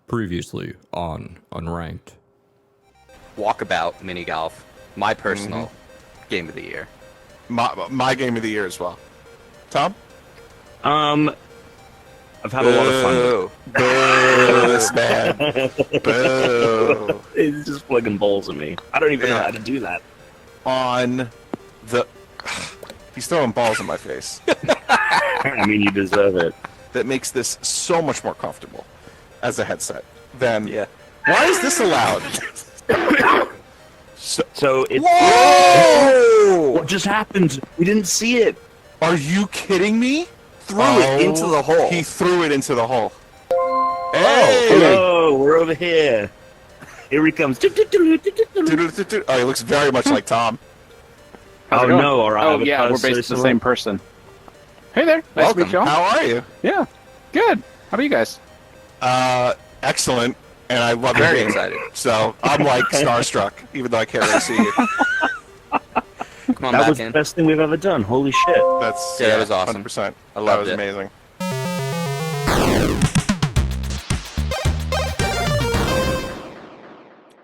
Previously on Unranked. Walkabout mini golf, my personal game of the year. My game of the year as well. Tom? I've had a lot of fun with it. Boo, this man. Boo. It's just plugging balls at me. I don't even know how to do that. On the... He's throwing balls in my face. I mean, you deserve it. That makes this so much more comfortable as a headset than... Yeah. Why is this allowed? So it's... Whoa! What just happened? We didn't see it. Are you kidding me? Threw it into the hole. He threw it into the hole. Oh, hello, we're over here. Here he comes. Oh, he looks very much like Tom. Oh no, alright. Oh yeah, we're basically the same person. Hey there, nice to meet you all. How are you? Yeah, good. How about you guys? Excellent. And I love Very your game. excited. So I'm like starstruck, even though I can't really see you. Come on That back was in. the best thing we've ever done. Holy shit. That's Yeah, that was awesome. 100%. I loved That was it. amazing.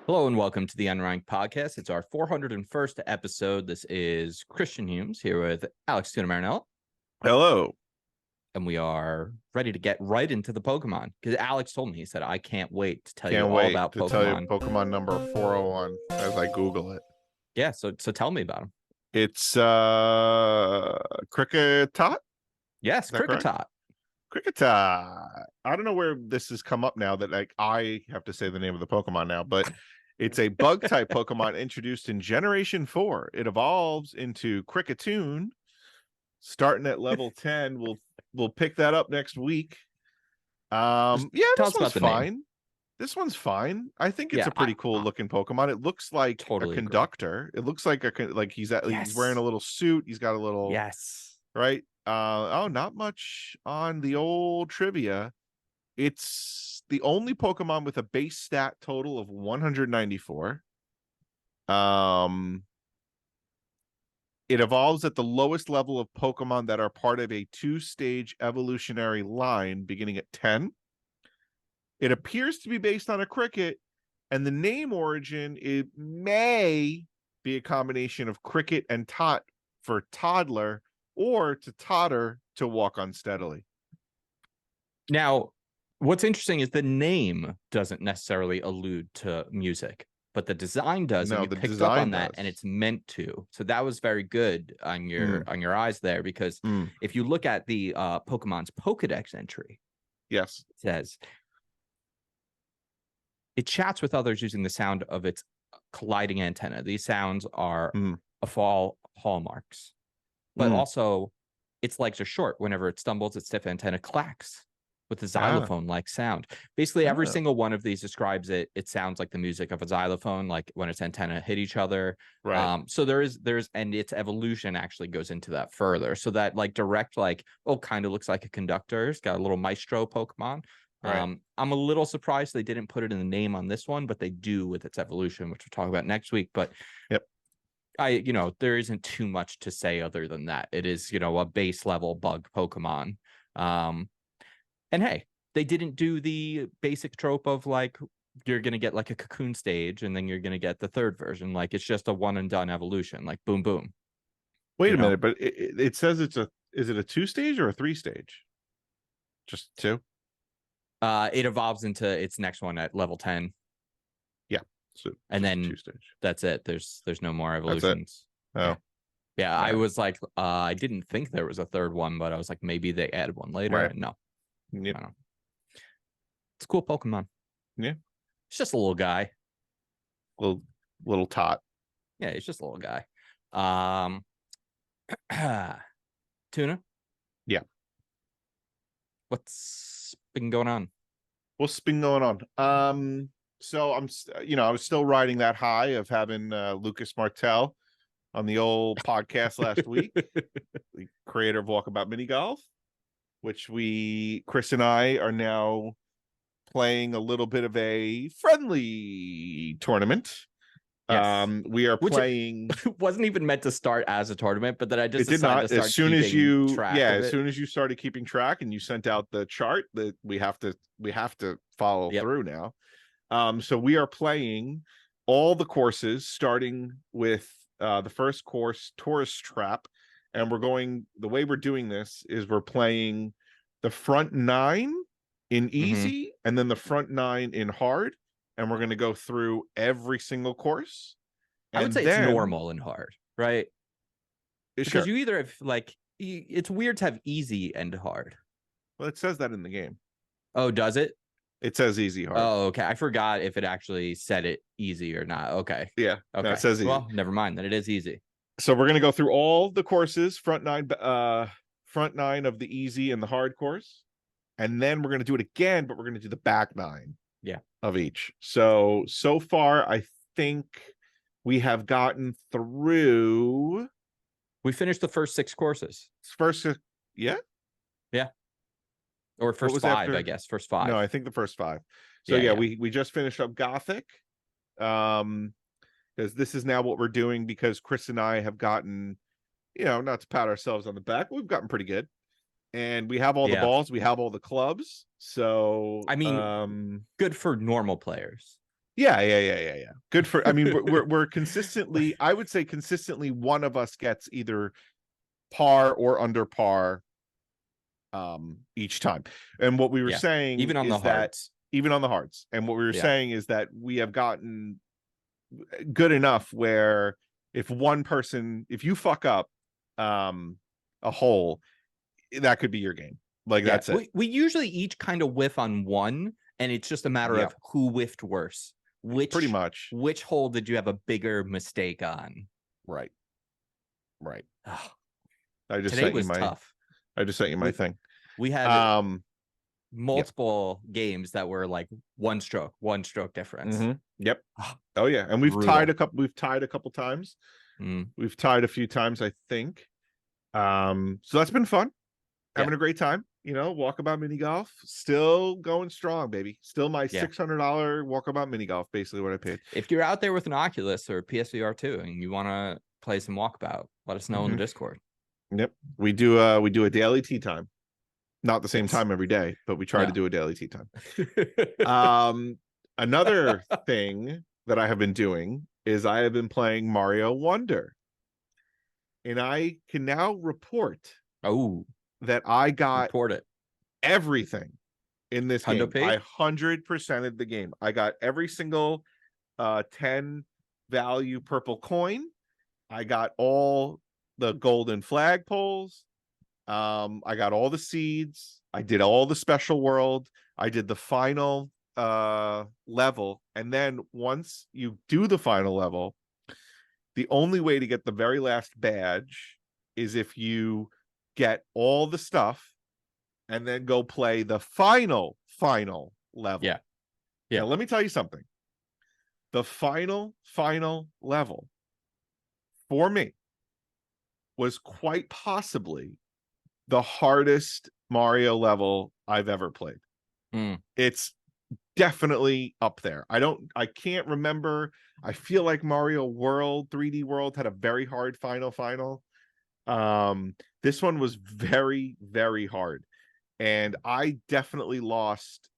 Hello and welcome to the Unranked podcast. It's our 401st episode. This is Christian Humes here with Alex Tuna Marinella, Hello. and we are ready to get right into the Pokemon. Because Alex told me, he said, I can't wait to tell you Can't all wait about to Pokemon. tell you Pokemon number 401 as I Google it. Yeah, so tell me about him. It's Kricketot? Yes, Is that correct? Kricketot. Kricketot. I don't know where this has come up now that like I have to say the name of the Pokemon now, but it's a bug type Pokemon introduced in Generation 4. It evolves into Cricketoon, starting at level 10. We'll pick that up next week. Yeah, tell this us one's about the name. fine. This one's fine. I think it's Yeah, a pretty cool looking Pokemon. It looks like Totally a agree. conductor. It looks like he's Yes. wearing a little suit. He's got a little Yes. right. Not much on the old trivia. It's the only Pokemon with a base stat total of 194. It evolves at the lowest level of Pokemon that are part of a 2-stage evolutionary line beginning at 10. It appears to be based on a cricket, and the name origin, it may be a combination of cricket and tot for toddler, or to totter to walk unsteadily. Now, what's interesting is the name doesn't necessarily allude to music, but the design does. No, And you the picked up design on that, does. and it's meant to. So that was very good on your eyes there, because if you look at the Pokemon's Pokedex entry, Yes. it says it chats with others using the sound of its colliding antenna. These sounds are fall hallmarks, but also its legs are short. Whenever it stumbles, its stiff antenna clacks with a xylophone-like sound. Basically, every single one of these describes it. It sounds like the music of a xylophone, like when its antenna hit each other. Right. So there's and its evolution actually goes into that further. So that like direct, like, kind of looks like a conductor. It's got a little maestro Pokemon. Right. I'm a little surprised they didn't put it in the name on this one, but they do with its evolution, which we'll talk about next week. But Yep. There isn't too much to say other than that. It is, a base level bug Pokemon. And hey, they didn't do the basic trope of like, you're going to get like a cocoon stage and then you're going to get the third version. Like it's just a one and done evolution, like boom, boom. Wait a minute, but it says is it a 2-stage or a 3-stage? Just 2? It evolves into its next one at level 10. So And then 2-stage. that's it. There's no more That's it. evolutions. Oh. Yeah, I Right. was like, I didn't think there was a third one, but I was like, maybe they added one later. Right. No, Yep. I don't know. It's a cool Pokemon. Yeah. It's just a little guy. Little tot. Yeah, he's just a little guy. Tuna? Yeah. What's been going on? What's been going on? So I'm, I was still riding that high of having Lucas Martel on the old podcast last week, the creator of Walkabout Mini Golf, which Chris and I are now playing a little bit of a friendly tournament. Yes. We are Which playing. It wasn't even meant to start as a tournament, but then I just It did decided not. to start As soon as keeping you, track of as it. soon as you started keeping track and you sent out the chart, that we have to follow through now. So we are playing all the courses, starting with the first course, Tourist Trap, and the way we're doing this is we're playing the front 9 in easy and then the front 9 in hard, and we're going to go through every single course. I would say it's normal and hard, right? Because you either have it's weird to have easy and hard. Well, it says that in the game. Oh, does it? It says easy hard. Oh, okay. I forgot if it actually said it easy or not. Okay. Yeah. Okay. No, it says easy. Well, never mind. Then it is easy. So we're gonna go through all the courses, front 9 of the easy and the hard course, and then we're gonna do it again, but we're gonna do the back 9. Of each. So far, I think we have gotten through. We finished the first 6 courses. Yeah. Or first 5, I guess. First 5. No, I think the first 5. So we just finished up Gothic. Because this is now what we're doing, because Chris and I have gotten, not to pat ourselves on the back, we've gotten pretty good. And we have all the balls, we have all the clubs. So I mean, good for normal players. Yeah. Good for. I mean, we're consistently. I would say consistently, one of us gets either par or under par each time. And what we were saying, even on the hards, and what we were saying is that we have gotten good enough where if you fuck up a hole, that could be your game. That's it. We usually each kind of whiff on one, and it's just a matter of who whiffed worse. Pretty much. Which hole did you have a bigger mistake on? Right. Today was tough. I just sent you my thing. We had multiple games that were like one stroke difference. Yep. Oh yeah, and we've tied a couple times. We've tied a few times, I think. So that's been fun. Having a great time. Walkabout mini golf still going strong, baby. Still my $600 Walkabout mini golf, basically what I paid. If you're out there with an Oculus or PSVR 2 and you want to play some Walkabout, let us know in the Discord. Yep, we do a daily tea time. Not the same time every day, but we try to do a daily tea time. Another thing that I have been doing is I have been playing Mario Wonder, and I can now report that I got everything in this game. I 100%ed the game. I got every single 10 value purple coin. I got all the golden flagpoles. I got all the seeds. I did all the special world. I did the final level. And then once you do the final level, the only way to get the very last badge is if you get all the stuff and then go play the final level. Yeah. Now, let me tell you something. The final level for me was quite possibly the hardest Mario level I've ever played. It's definitely up there. I can't remember. I feel like Mario World, 3D World had a very hard final. This one was very, very hard. And I definitely lost.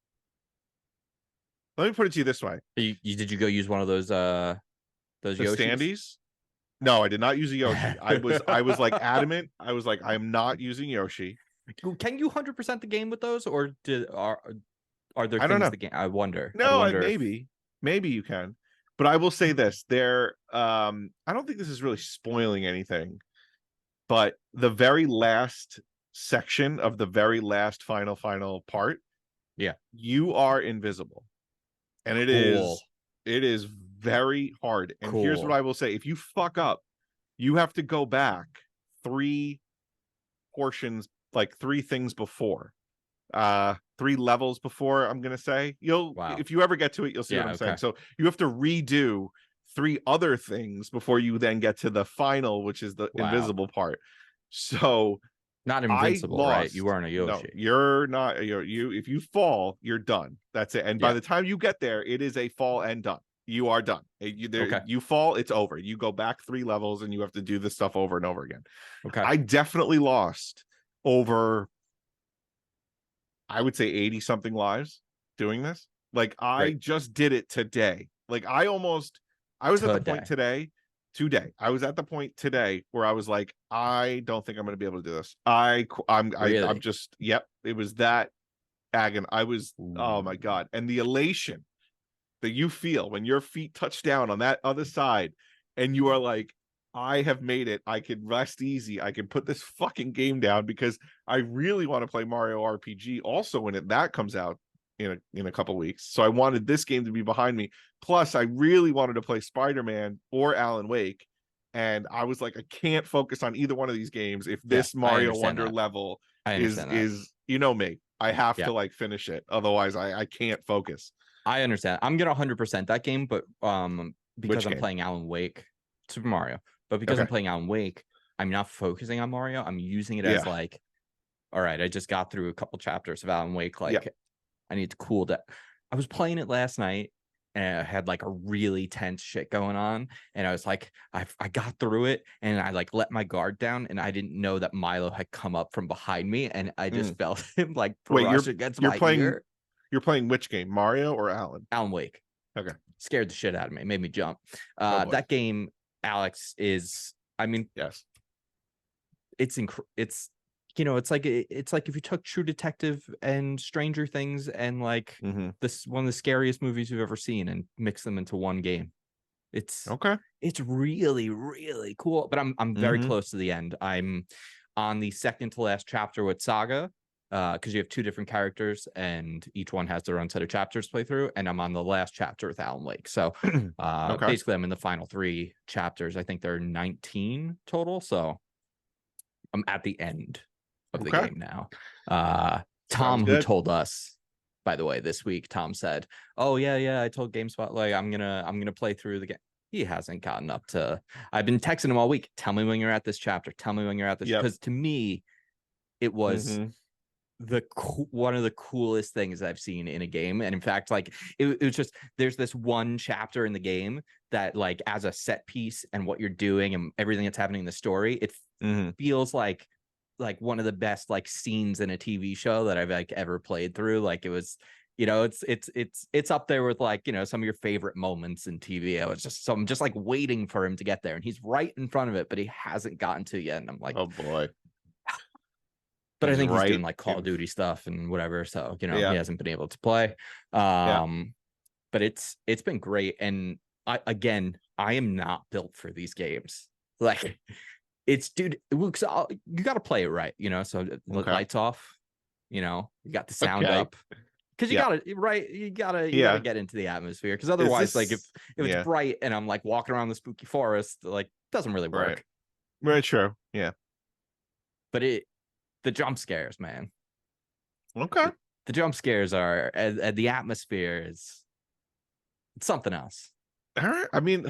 Let me put it to you this way. Did you go use one of those Yoshis? Standees? No, I did not use a Yoshi. I was like adamant. I was like, I'm not using Yoshi. Can you 100% the game with those, or are there I don't know. the game? I wonder. No, maybe you can. But I will say this: I don't think this is really spoiling anything. But the very last section of the very last final part, you are invisible, and it is very hard. And here's what I will say: if you fuck up, you have to go back 3 portions, like 3 things before, 3 levels before. I'm gonna say if you ever get to it, you'll see what I'm saying. So you have to redo 3 other things before you then get to the final, which is the invisible part. So not invincible, right? You weren't a Yoshi. No, you're not. You if you fall, you're done. That's it. And by the time you get there, it is a fall and done. You are done. You fall, it's over. You go back 3 levels and you have to do this stuff over and over again. Okay. I definitely lost over, I would say 80 something lives doing this. Like I just did it today. Like I was at the point today. I was at the point today where I was like, I don't think I'm going to be able to do this. I'm just, yep. It was that agony. Oh my God. And the elation that you feel when your feet touch down on that other side and you are like, I have made it. I can rest easy. I can put this fucking game down because I really want to play Mario RPG also when that comes out in a couple weeks. So I wanted this game to be behind me. Plus, I really wanted to play Spider-Man or Alan Wake. And I was like, I can't focus on either one of these games if this Mario Wonder level is you know me. I have to like finish it. Otherwise, I can't focus. I understand. I'm gonna 100% that game, but because I'm playing Alan Wake, Super Mario, but because I'm playing Alan Wake, I'm not focusing on Mario. I'm using it as like, all right, I just got through a couple chapters of Alan Wake. Like, I need to cool down. I was playing it last night, and I had like a really tense shit going on, and I was like, I got through it, and I like let my guard down, and I didn't know that Milo had come up from behind me, and I just felt him like brush against my ear. You're playing which game, Mario or Alan? Alan Wake. Okay. Scared the shit out of me. Made me jump. That game, Alex, is, I mean, yes, it's it's like if you took True Detective and Stranger Things and like this one of the scariest movies you've ever seen and mix them into one game. It's really, really cool. But I'm very close to the end. I'm on the second to last chapter with Saga. Because you have 2 different characters and each one has their own set of chapters to play through, and I'm on the last chapter with Alan Wake. So basically I'm in the final 3 chapters. I think there are 19 total, so I'm at the end of the game now. Tom, who told us, by the way, this week, Tom said, oh yeah, I told GameSpot like I'm gonna play through the game. He hasn't gotten up to, I've been texting him all week, tell me when you're at this chapter, tell me when you're at this, because to me it was one of the coolest things I've seen in a game. And in fact, like it was just, there's this one chapter in the game that like as a set piece and what you're doing and everything that's happening in the story, it feels like one of the best like scenes in a TV show that I've like ever played through. Like it was, it's up there with like, some of your favorite moments in TV. I'm just like waiting for him to get there, and he's right in front of it, but he hasn't gotten to it yet. And I'm like, oh boy. But I think he's doing like Call of Duty stuff and whatever. So, he hasn't been able to play. But it's been great. And I am not built for these games. Like dude, you got to play it right, so lights off, you got the sound up. Because you gotta get into the atmosphere. Because otherwise, like if it's bright and I'm like walking around the spooky forest, like doesn't really work. Very true. Yeah. But the jump scares, man. Okay. The jump scares are, and the atmosphere it's something else. All right. I mean,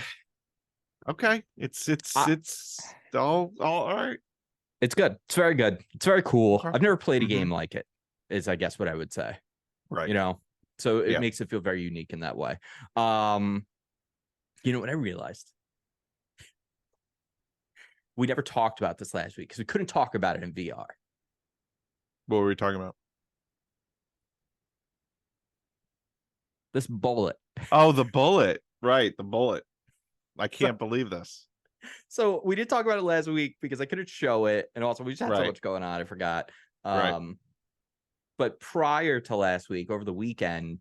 okay. It's all right. It's good. It's very good. It's very cool. Okay. I've never played a game like it, is I guess what I would say. Right. So it makes it feel very unique in that way. What I realized? We never talked about this last week because we couldn't talk about it in VR. What were we talking about? This bullet. Oh, the bullet. Right, the bullet. I can't believe this. So we did talk about it last week because I couldn't show it, and also we just had so much going on, I forgot. But prior to last week, over the weekend,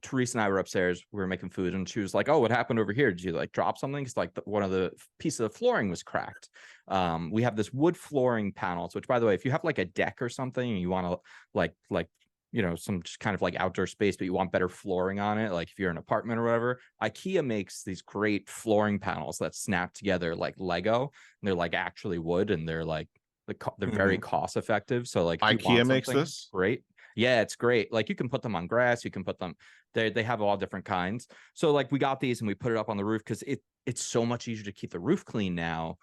Teresa and I were upstairs. We were making food, and she was like, "Oh, what happened over here? Did you like drop something?" It's like one of the pieces of flooring was cracked. We have this wood flooring panels, which, by the way, if you have like a deck or something and you want to like some just kind of like outdoor space, but you want better flooring on it, like if you're in an apartment or whatever, IKEA makes these great flooring panels that snap together like Lego, and they're like actually wood, and they're like they're very cost effective. So like IKEA makes this great. Yeah, it's great. Like you can put them on grass, you can put them, they have all different kinds. So like we got these and we put it up on the roof because it's so much easier to keep the roof clean now.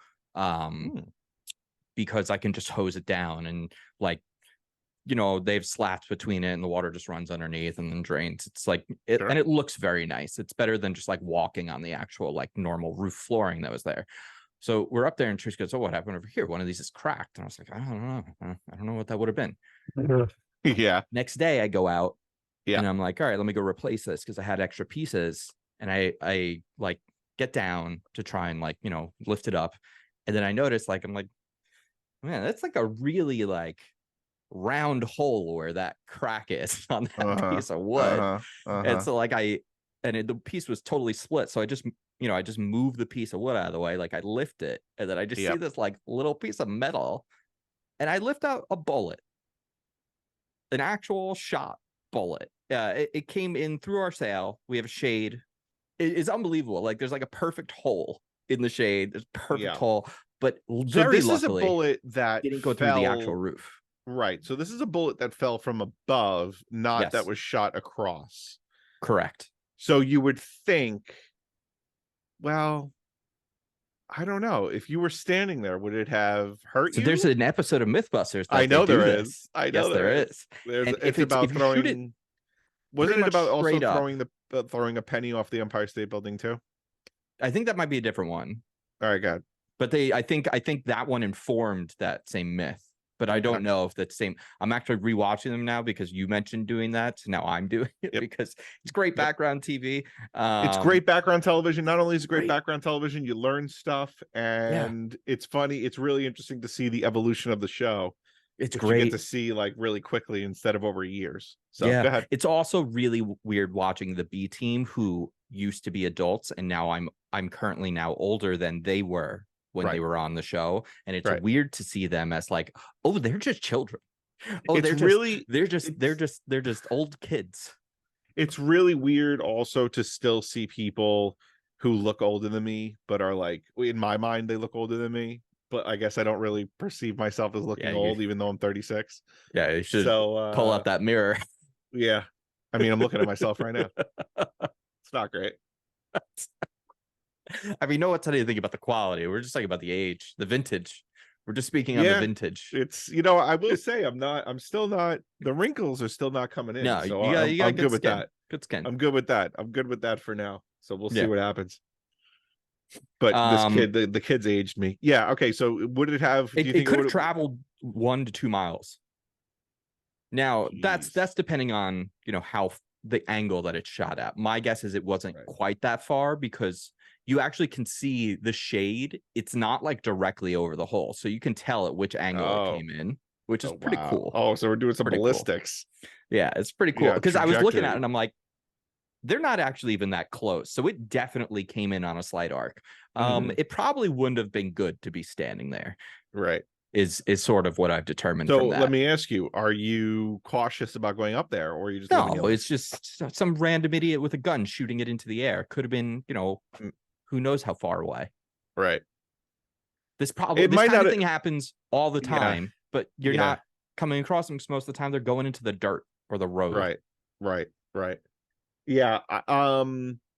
Because I can just hose it down, and like you know, they have slats between it and the water just runs underneath and then drains. It's like it, Sure. and it looks very nice. It's better than just like walking on the actual like normal roof flooring that was there. So we're up there and Trish goes, "Oh, what happened over here? One of these is cracked." And I was like, "I don't know. I don't know what that would have been." Yeah. Next day I go out Yeah. and I'm like, "All right, let me go replace this," because I had extra pieces. And I like get down to try and like, you know, lift it up. And then I notice like, I'm like, man, that's like a really like round hole where that crack is on that piece of wood. And so like the piece was totally split. So I just, you know, I just moved the piece of wood out of the way. Like I lift it and then I just see this like little piece of metal and I lift out a bullet, an actual shot bullet. It came in through our sail. We have a shade. It's unbelievable. Like there's like a perfect hole in the shade. There's a perfect hole, but very this luckily, is a bullet that didn't go through the actual roof. Right. So this is a bullet that fell from above, not that was shot across. Correct. So you would think, well, I don't know. If you were standing there, would it have hurt you? There's an episode of Mythbusters. I know there is. I know yes, there is. It's about throwing. Wasn't it about also throwing a penny off the Empire State Building too? I think that might be a different one. All right, God. But I think that one informed that same myth. But I don't know if that's same. I'm actually rewatching them now because you mentioned doing that. So now I'm doing it because it's great background TV. It's great background television. Not only is it great background television, you learn stuff and it's funny. It's really interesting to see the evolution of the show. It's great. You get to see like really quickly instead of over years. So yeah, go ahead. It's also really weird watching the B team who used to be adults and now I'm currently now older than they were when they were on the show, and it's weird to see them as like, oh, they're just children. Oh, they're just old kids. It's really weird also to still see people who look older than me, but are like, in my mind, they look older than me. But I guess I don't really perceive myself as looking old, even though I'm 36. Yeah, you should pull up that mirror. Yeah, I mean, I'm looking at myself right now. It's not great. I mean, no one's anything about the quality. We're just talking about the age, the vintage. We're just speaking on the vintage. It's, you know, I will say I'm still not, the wrinkles are still not coming in. No, so you got I'm good with that. Good skin. I'm good with that. I'm good with that for now. So we'll see what happens. But this kid, the kid's aged me. Yeah. Okay. So would it have? It could have traveled 1 to 2 miles. Now that's depending on, you know, how the angle that it's shot at. My guess is it wasn't quite that far because you actually can see the shade. It's not like directly over the hole, so you can tell at which angle it came in, which is pretty cool. Oh, so we're doing some ballistics. Cool. Yeah, it's pretty cool because I was looking at it and I'm like, they're not actually even that close. So it definitely came in on a slight arc. It probably wouldn't have been good to be standing there. Right. Is sort of what I've determined. So from that. Let me ask you, are you cautious about going up there, or are you just no, it's just some random idiot with a gun shooting it into the air. Could have been, you know, who knows how far away. Right. This kind of thing happens all the time, but you're not coming across them because most of the time they're going into the dirt or the road. Right. Yeah.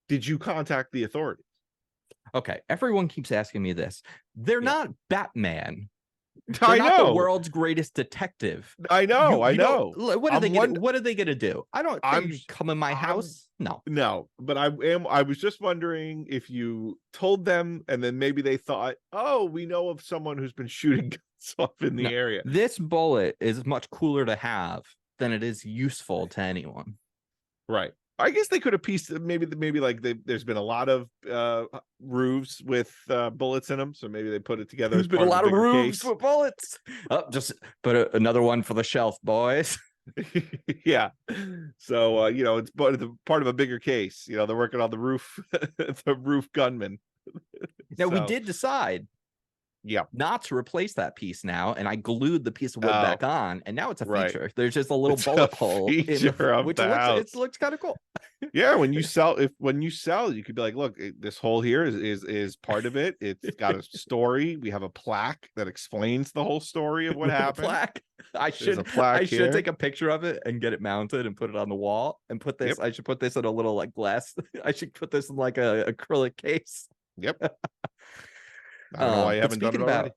Did you contact the authorities? Okay. Everyone keeps asking me this. They're not Batman. I know. Not the world's greatest detective. I know. What are they gonna do? I'm come in my house. No. But I was just wondering if you told them, and then maybe they thought, oh, we know of someone who's been shooting guns off in the area. This bullet is much cooler to have than it is useful to anyone. Right. I guess they could have pieced maybe like there's been a lot of roofs with bullets in them, so maybe they put it together. There's been a lot of roofs with bullets. Oh, just put another one for the shelf, boys. Yeah. So you know, it's part of a bigger case. You know, they're working on the roof, the roof gunman. Now we did decide. Yeah, not to replace that piece now, and I glued the piece of wood back on, and now it's a feature. There's just a little bullet hole which looks kind of cool. Yeah, when you sell, you could be like, look, this hole here is part of it. It's got a story. We have a plaque that explains the whole story of what happened. Plaque. I should take a picture of it and get it mounted and put it on the wall and put this. I should put this in a little like glass. I should put this in like a acrylic case. Yep. I don't know why you haven't done it already.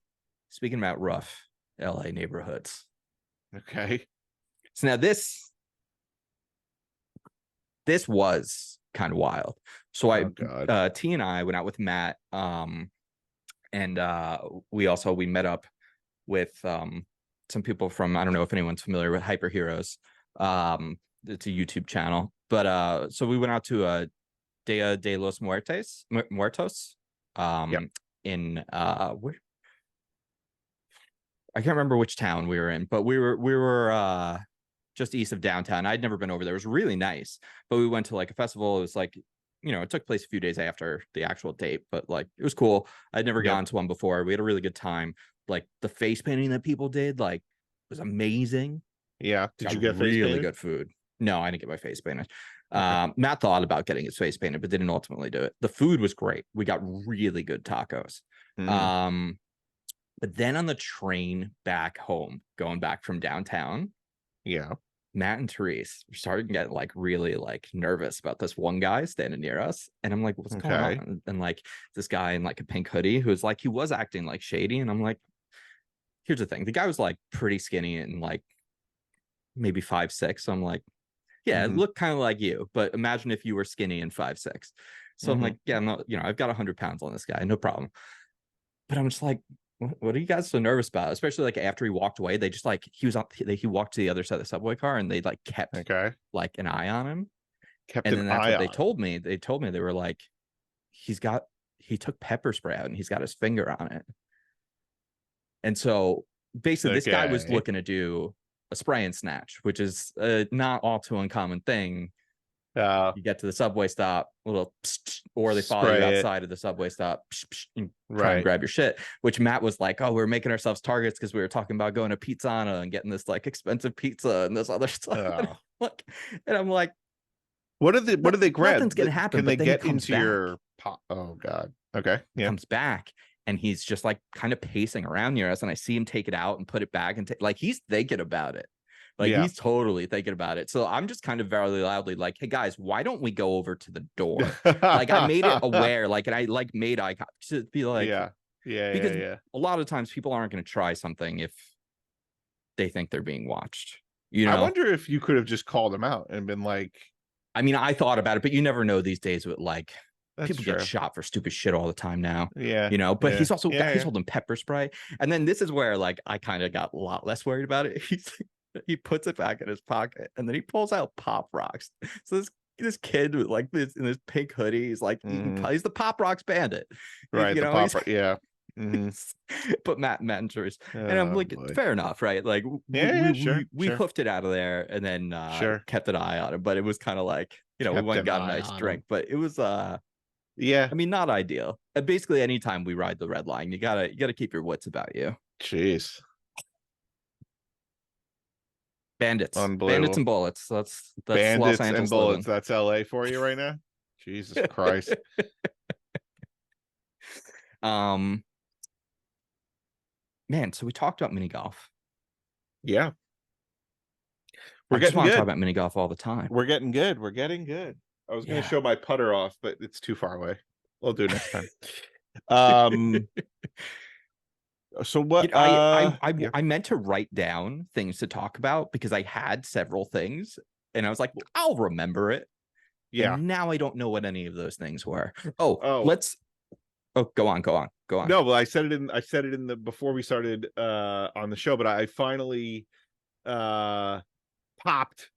Speaking about rough LA neighborhoods. Okay. So now this was kind of wild. So T and I went out with Matt, and we met up with some people from, I don't know if anyone's familiar with Hyper Heroes. It's a YouTube channel, but so we went out to Dia de los Muertos, in where, I can't remember which town we were in, but we were just east of downtown. I'd never been over there. It was really nice, but we went to like a festival. It was like, it took place a few days after the actual date, but like it was cool. I'd never gone to one before. We had a really good time. Like the face painting that people did, like, was amazing. Yeah. Did you get really good food? No, I didn't get my face painted. Okay. Matt thought about getting his face painted, but didn't ultimately do it. The food was great. We got really good tacos. But then on the train back home, going back from downtown, Matt and Therese were starting to get like really like nervous about this one guy standing near us. And I'm like, what's going on? And like this guy in like a pink hoodie who's like, he was acting like shady. And I'm like, here's the thing. The guy was like pretty skinny and like maybe 5'6". So I'm like, yeah, it looked kind of like you, but imagine if you were skinny and 5'6". So I'm like, yeah, I'm not, I've got 100 pounds on this guy, no problem. But I'm just like, what are you guys so nervous about? Especially like after he walked away, they just like, he walked to the other side of the subway car and they like kept like an eye on him. And then that's what they told me. They told me, they were like, he took pepper spray out and he's got his finger on it. And so basically this guy was looking to do a spray and snatch, which is not all too uncommon thing. You get to the subway stop, or they follow you outside of the subway stop, and try and grab your shit. Which Matt was like, "Oh, we're making ourselves targets because we were talking about going to Pizzana and getting this like expensive pizza and this other stuff." And I'm like, "What do they grab? Nothing's gonna happen." Can they get into your pop? Oh God. Okay. Yeah. Comes back and he's just like kind of pacing around near us, and I see him take it out and put it back and like he's thinking about it. Like he's totally thinking about it. So I'm just kind of very loudly like, hey guys, why don't we go over to the door? Like I made it aware, like, and I like made eye contact to be like, because a lot of times people aren't going to try something if they think they're being watched. I wonder if you could have just called them out and been like, I mean, I thought about it, but you never know these days with like, people get shot for stupid shit all the time now. But he's also he's holding pepper spray. And then this is where like I kind of got a lot less worried about it. He puts it back in his pocket and then he pulls out Poprocks. So this kid with like this in this pink hoodie, he's like he's the Poprocks bandit. Right. But Matt and Therese. And I'm like, fair enough, right? Like we hoofed it out of there and then kept an eye on it. But it was kind of like, we went and got a nice drink. But it was I mean, not ideal. Basically, anytime we ride the red line, you gotta keep your wits about you. Jeez. Bandits and bullets. That's bandits Los Angeles and bullets. Living. That's LA for you right now. Jesus Christ. Man, so we talked about mini golf. Yeah. I just want to talk about mini golf all the time. We're getting good. I was going to show my putter off, but it's too far away. We'll do it next time. So what I meant to write down things to talk about because I had several things and I was like, I'll remember it. Yeah. And now I don't know what any of those things were. Go on. No, well, I said it in the before we started on the show, but I finally popped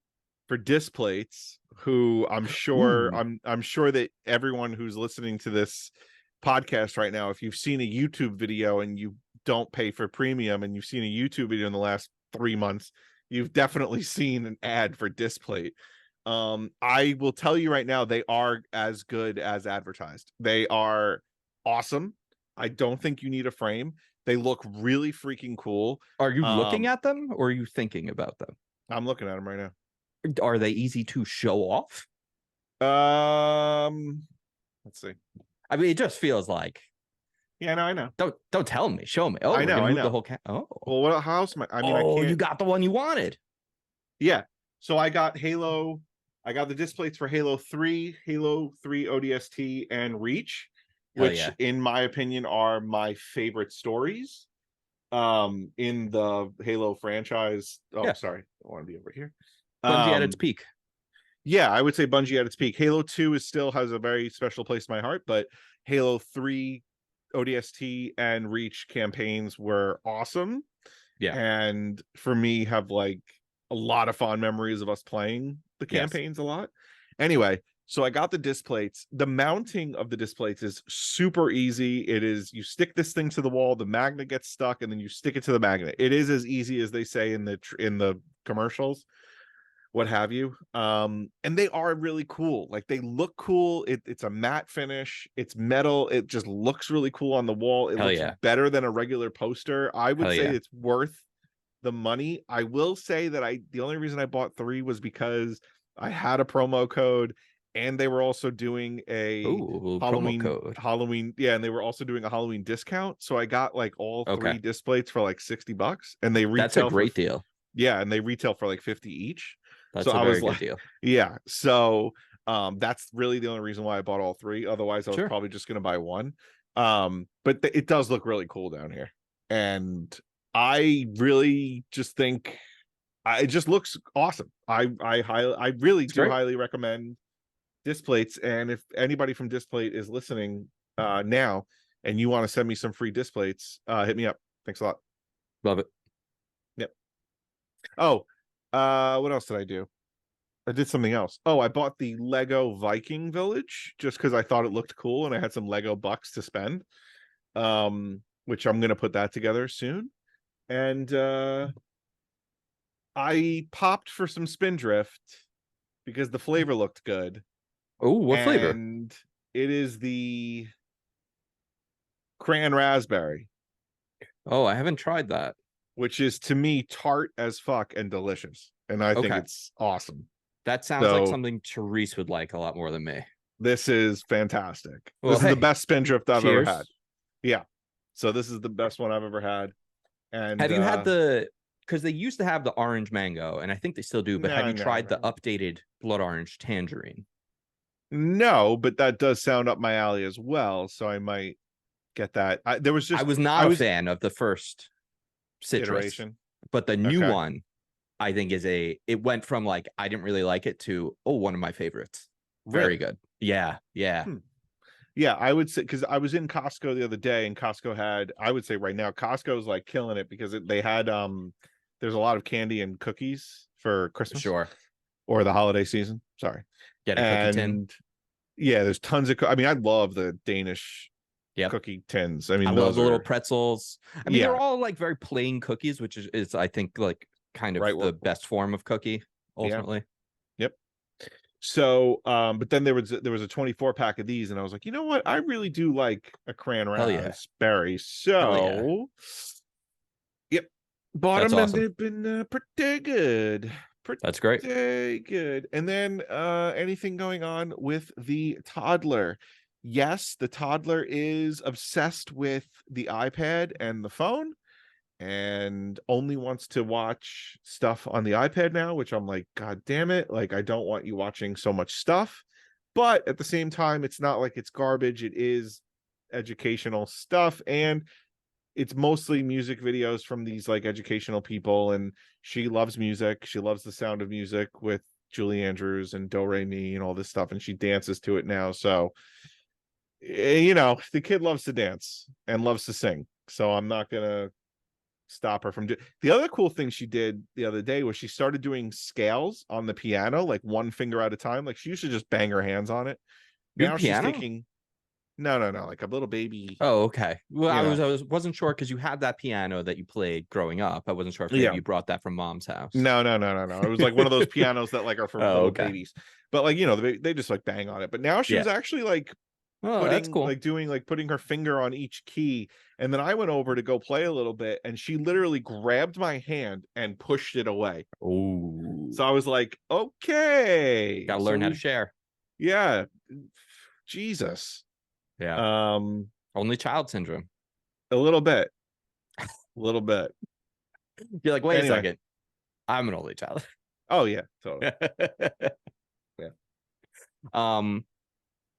for Displates, who I'm sure I'm sure that everyone who's listening to this podcast right now, if you've seen a YouTube video and you don't pay for premium and you've seen a YouTube video in the last 3 months, you've definitely seen an ad for Displate. I will tell you right now, they are as good as advertised. They are awesome. I don't think you need a frame. They look really freaking cool. Are you looking at them or are you thinking about them? I'm looking at them right now. Are they easy to show off? Let's see. I mean, it just feels like. Yeah, no, I know. Don't tell me. Show me. Oh, I know. The whole well, what house? I can't. You got the one you wanted. Yeah. So I got Halo. I got the Displates for Halo 3, Halo 3 ODST, and Reach, which, in my opinion, are my favorite stories. in the Halo franchise. Oh, Yeah. sorry, I want to be over here. Bungie at its peak. Yeah, I would say Bungie at its peak. Halo 2 still has a very special place in my heart, but Halo 3 ODST and Reach campaigns were awesome. Yeah. And for me, have like a lot of fond memories of us playing the Yes. campaigns a lot. Anyway, so I got the disc plates. The mounting of the disc plates is super easy. It is, you stick this thing to the wall, the magnet gets stuck, and then you stick it to the magnet. It is as easy as they say in the commercials, what have you. And they are really cool. Like, they look cool. It's a matte finish. It's metal. It just looks really cool on the wall. It Hell looks yeah. better than a regular poster. I would Hell say yeah. it's worth the money. I will say that the only reason I bought 3 was because I had a promo code, and they were also doing a Halloween, yeah, and they were also doing a Halloween discount. So I got like all 3 disc plates for like $60, and they retail. That's a great deal. Yeah, and they retail for like 50 each. That's so a I very was good like, deal. Yeah. So that's really the only reason why I bought all 3. Otherwise, I was Sure. probably just gonna buy 1. But it does look really cool down here, and I really just think it just looks awesome. I really do highly recommend disc plates. And if anybody from Displate is listening now, and you want to send me some free disc plates, hit me up. Thanks a lot. Love it. Yep. Oh, what else did I do? I did something else. Oh, I bought the Lego Viking Village just because I thought it looked cool, and I had some Lego bucks to spend. Which I'm gonna put that together soon. And I popped for some Spindrift because the flavor looked good. Oh, what flavor? And it is the cran raspberry. Oh, I haven't tried that. Which is, to me, tart as fuck and delicious. And I think it's awesome. That sounds like something Therese would like a lot more than me. This is fantastic. Well, this is the best Spindrift I've ever had. Yeah. So this is the best one I've ever had. And have you had because they used to have the orange mango, and I think they still do, but have you tried the updated blood orange tangerine? No, but that does sound up my alley as well. So I might get that. I was not a fan of the first citrus iteration, but the new one, I think, it went from like I didn't really like it to one of my favorites. Very good. Yeah. Yeah, I would say, because I was in Costco the other day, and Costco had, I would say right now, Costco's like killing it because they had there's a lot of candy and cookies for Christmas, or the holiday season. Sorry, get a cookie tin. Yeah, there's tons of. I mean, I love the Danish cookie tins. I mean, I love the little pretzels. I mean, they're all like very plain cookies, which is I think like kind of the best form of cookie ultimately. Yep. So, but then there was a 24-pack of these, and I was like, you know what? I really do like a cran raspberry. So, yep, bought them, and they've been pretty good. That's great. Pretty good. And then anything going on with the toddler? Yes, the toddler is obsessed with the iPad and the phone, and only wants to watch stuff on the iPad now, which I'm like, God damn it. Like, I don't want you watching so much stuff. But at the same time, it's not like it's garbage. It is educational stuff. And it's mostly music videos from these like educational people. And she loves music. She loves the sound of music with Julie Andrews and Do Re Mi and all this stuff. And she dances to it now. So, you know, the kid loves to dance and loves to sing. So I'm not going to stop her from doing. The other cool thing she did the other day was she started doing scales on the piano, like one finger at a time. Like, she used to just bang her hands on it. Now she's taking no, like a little baby. Oh, okay. Well, I wasn't sure because you had that piano that you played growing up. I wasn't sure if maybe you brought that from mom's house. No. It was like one of those pianos that like are for little babies. But like, you know, they just like bang on it. But now she was actually like that's cool. Like doing like putting her finger on each key. And then I went over to go play a little bit, and she literally grabbed my hand and pushed it away. Oh, so I was like, okay, gotta learn how to share. Yeah, Jesus. Yeah. Only child syndrome. A little bit. Little bit. You're like, wait a second. I'm an only child. Oh yeah, totally. Yeah.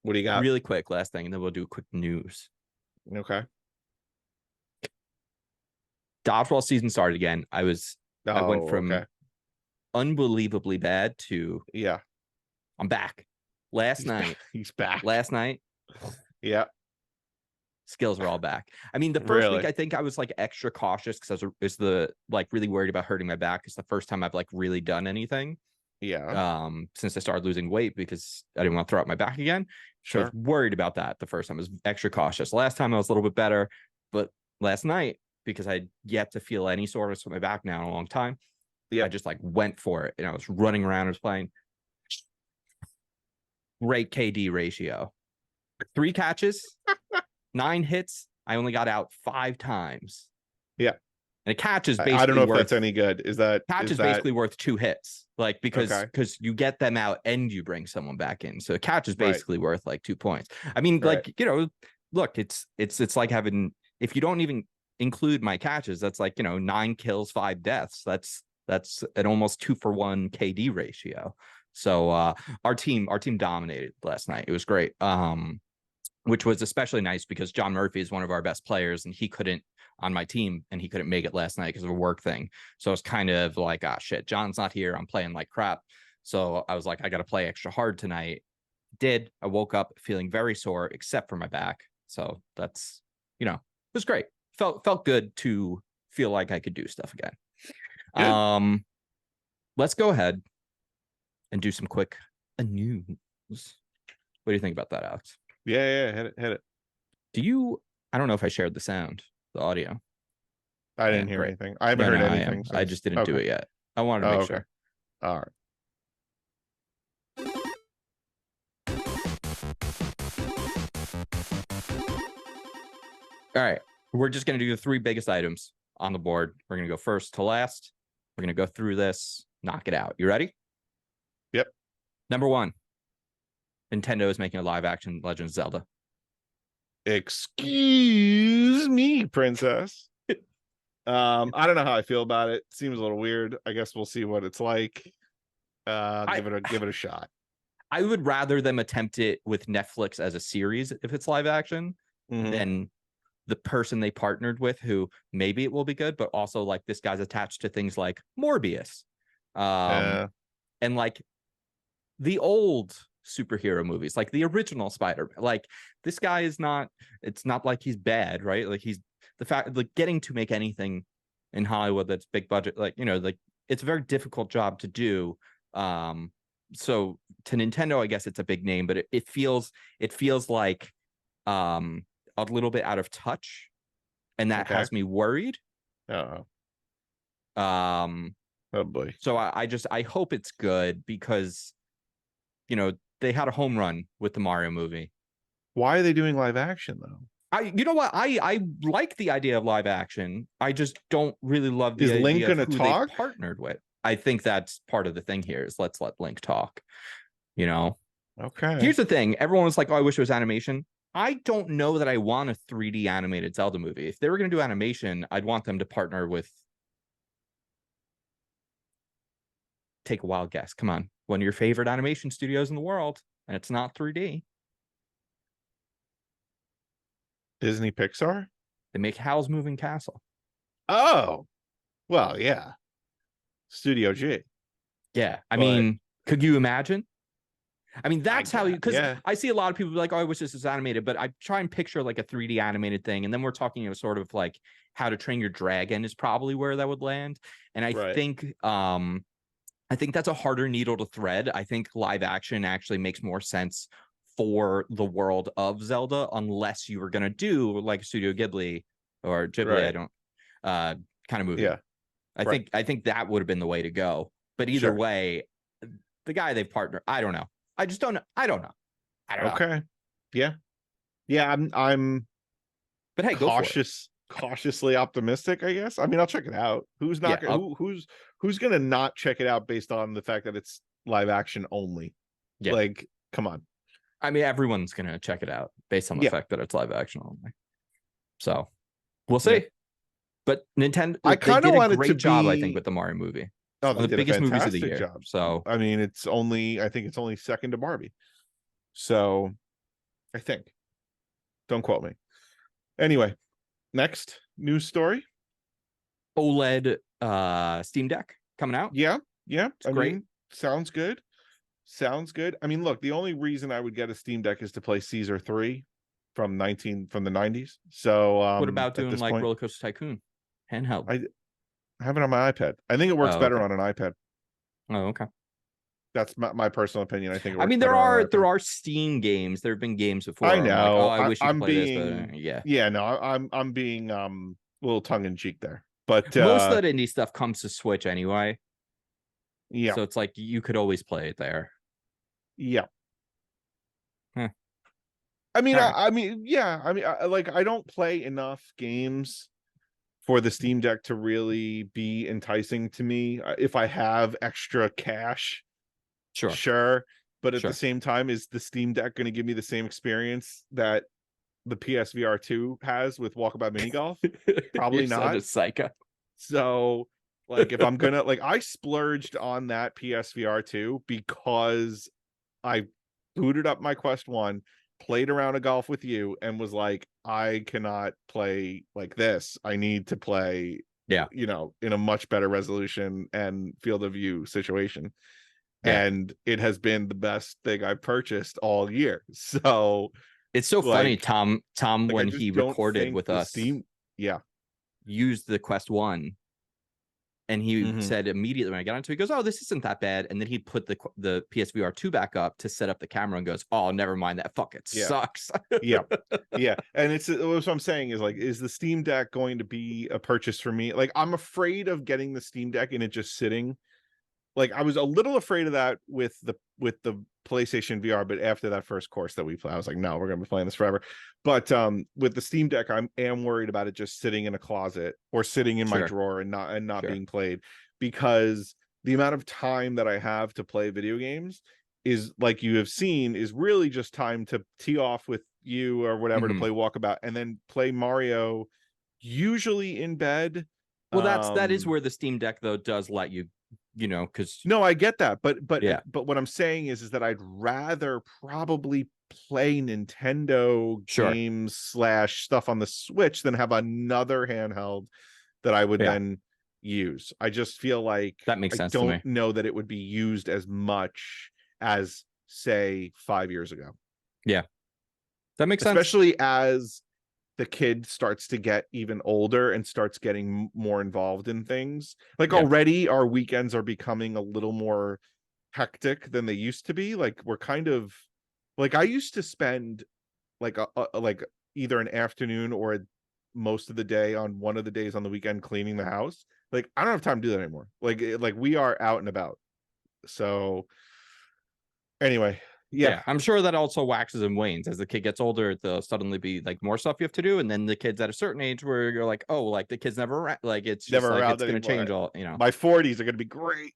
What do you got? Really quick, last thing, and then we'll do quick news. Okay. Dodgeball season started again. I went from okay. unbelievably bad to Yeah. I'm back. Last night. He's back. Last night. Yeah. Skills are all back. I mean, the first week I think I was like extra cautious because I was really worried about hurting my back. It's the first time I've like really done anything. Yeah. Since I started losing weight because I didn't want to throw out my back again. So I Sure. was worried about that the first time. I was extra cautious. Last time I was a little bit better, but last night, because I yet to feel any soreness with my back now in a long time, I just like went for it and I was running around. I was playing. Great KD ratio. 3 catches, 9 hits. I only got out 5 times. Yeah. And a catch is basically I don't know if that's any good. Is that basically worth 2 hits? Like because Okay. you get them out and you bring someone back in. So a catch is Right. basically worth like 2 points. I mean, Right. like, look, it's like having, if you don't even include my catches, that's like, 9 kills, 5 deaths. That's an almost 2-for-1 KD ratio. So our team dominated last night. It was great. Which was especially nice because John Murphy is one of our best players and he couldn't on my team and he couldn't make it last night because of a work thing. So it's kind of like, shit, John's not here. I'm playing like crap. So I was like, I got to play extra hard tonight. Did. I woke up feeling very sore except for my back. So that's, it was great. Felt good to feel like I could do stuff again. Good. Let's go ahead and do some quick news. What do you think about that, Alex? Yeah. Hit it. I don't know if I shared the audio. I didn't hear anything. I haven't heard anything. I just didn't do it yet. I wanted to make sure. All right. All right. We're just going to do the 3 biggest items on the board. We're going to go first to last. We're going to go through this, knock it out. You ready? Yep. Number 1. Nintendo is making a live action Legend of Zelda. Excuse me, princess. I don't know how I feel about it. Seems a little weird. I guess we'll see what it's like. Give it a shot. I would rather them attempt it with Netflix as a series if it's live action than the person they partnered with, who maybe it will be good, but also like this guy's attached to things like Morbius, and like the old superhero movies, like the original Spider-Man. Like this guy is not. It's not like he's bad, right? Like he's the fact like getting to make anything in Hollywood that's big budget, like like it's a very difficult job to do. So to Nintendo, I guess it's a big name, but it feels like a little bit out of touch, and that has me worried. Oh boy. So I hope it's good because they had a home run with the Mario movie. Why are they doing live action though? You know what? I like the idea of live action. I just don't really love the Link idea of who talk? they partnered with. I think that's part of the thing here is let's let Link talk. Okay. Here's the thing. Everyone was like, oh, I wish it was animation. I don't know that I want a 3D animated Zelda movie. If they were going to do animation, I'd want them to partner with. Take a wild guess. Come on. One of your favorite animation studios in the world, and it's not 3D. Disney Pixar? They make Howl's Moving Castle. Oh, well, yeah. Studio G. Yeah. I mean, could you imagine? I mean, that's how because I see a lot of people be like, oh, I wish this was animated, but I try and picture like a 3D animated thing. And then we're talking sort of like How to Train Your Dragon is probably where that would land. And I think that's a harder needle to thread. I think live action actually makes more sense for the world of Zelda, unless you were going to do like Studio Ghibli or Ghibli, I don't kind of movie. Yeah. I think that would have been the way to go. But either way, the guy they partner, I don't know. I just don't know. I don't know. Okay. Yeah. Yeah, I'm but hey, cautiously optimistic, I guess. I mean, I'll check it out. Who's not who's gonna not check it out based on the fact that it's live action only? Yeah. Like, come on. I mean, everyone's gonna check it out based on the fact that it's live action only. So we'll see. Yeah. But Nintendo, I kind of wanted a great job, I think, with the Mario movie. Oh, one of the biggest movies of the year. Job. So I mean, I think it's only second to Barbie. So I think. Don't quote me. Anyway, next news story. OLED Steam Deck coming out. Yeah. It's great. Mean, sounds good. Sounds good. I mean, look, the only reason I would get a Steam Deck is to play Caesar 3 from the 90s. So What about at doing this like point, Roller Coaster Tycoon handheld? I have it on my iPad. I think it works better okay. on an iPad. Oh, okay. That's my personal opinion. I think it works I mean, better on an iPad. there are Steam games. There have been games before. I I'm like, know. oh, I wish you could I'm play being, this, but yeah. Yeah, no, I'm being a little tongue in cheek there. But most of that indie stuff comes to Switch anyway. Yeah. So it's like you could always play it there. Yeah. Huh. I mean, Right. I mean, yeah. I mean, I don't play enough games for the Steam Deck to really be enticing to me. If I have extra cash, sure. But at the same time, is the Steam Deck going to give me the same experience that the PSVR 2 has with Walkabout Mini Golf? Probably You're not. such a psycho. So, like, if I'm gonna, like, I splurged on that PSVR 2 because I booted up my Quest 1, played around a golf with you, and was like, I cannot play like this. I need to play, in a much better resolution and field of view situation. Yeah. And it has been the best thing I've purchased all year. So it's so funny, Tom, like, when he recorded with us, used the Quest 1. And he said immediately when I got into it, he goes, oh, this isn't that bad. And then he put the PSVR 2 back up to set up the camera and goes, oh, never mind, that fucking sucks. Yeah. And it's what I'm saying is, like, is the Steam Deck going to be a purchase for me? Like, I'm afraid of getting the Steam Deck and it just sitting. Like, I was a little afraid of that with the PlayStation VR, but after that first course that we played, I was like, no, we're gonna be playing this forever. But with the Steam Deck, I am worried about it just sitting in a closet or sitting in my drawer and not being played, because the amount of time that I have to play video games is, like you have seen, is really just time to tee off with you or whatever to play Walkabout and then play Mario, usually in bed. Well, that is where the Steam Deck though does let you, because no, I get that, but what I'm saying is that I'd rather probably play Nintendo games / stuff on the Switch than have another handheld that I would then use. I just feel like that makes sense to me. I don't know that it would be used as much as, say, 5 years ago. Yeah, that makes sense, especially as the kid starts to get even older and starts getting more involved in things. Like, already our weekends are becoming a little more hectic than they used to be. Like, we're kind of like, I used to spend like like either an afternoon or most of the day on one of the days on the weekend cleaning the house. Like, I don't have time to do that anymore. Like we are out and about. So anyway, yeah, I'm sure that also waxes and wanes as the kid gets older. There'll suddenly be like more stuff you have to do, and then the kids at a certain age where you're like, oh, like the kid's never around. Like, it's just never like around it's going to change all. My 40s are going to be great.